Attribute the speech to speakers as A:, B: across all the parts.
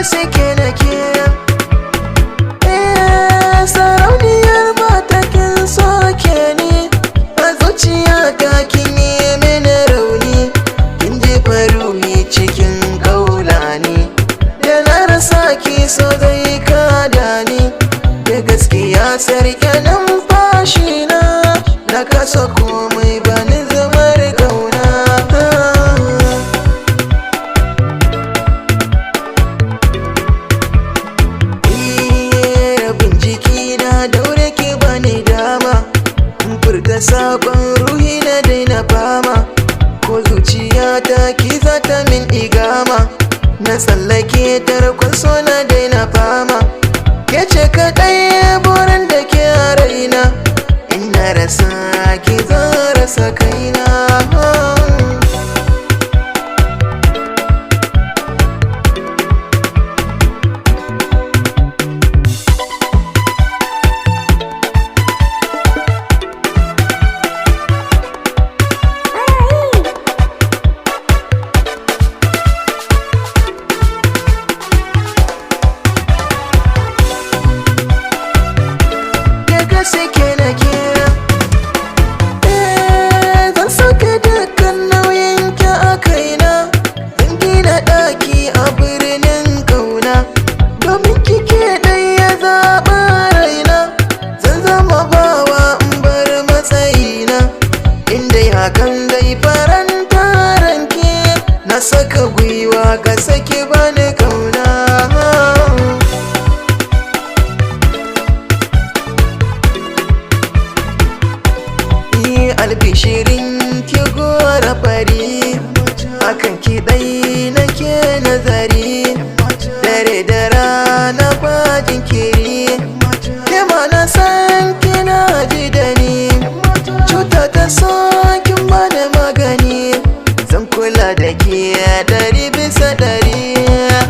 A: gaske nake. Sarauniyar mata kin soke ni, a zuciyata kin yi mini rauni, kin jefa ruhi cikin kaulani, da na rasa ki so zai kada ni, da gaskiya sarki numfashi na kasa komai bani zamar kauna. Rabin jiki na daure ki bani dama, in furta sakon ruhi na daina fama, ko zuciyata ki zata min igama, na tsallake tarkon so na daina fama. Ke ce kaɗai burin da ke a raina, in na rasa ki zan rasa kaina. Gaske nake, zan saka dukkan nauyin ki a kaina, zan gina ɗaki a birnin kauna, domin kike ɗai ya zaɓa raina, zan zama bawa in bar matsayina, inda hakan zai faranta ranki, na saka gwiwa ka saki bani kauna. Albishirin ki gora fari, akan ki ɗai nake nazari, dare da rana ba jinkiri, ke ma na san kina ji da ni, cuta ta so kin bani magani, zan kula da ke 100%.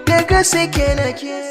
A: Da gaske nake.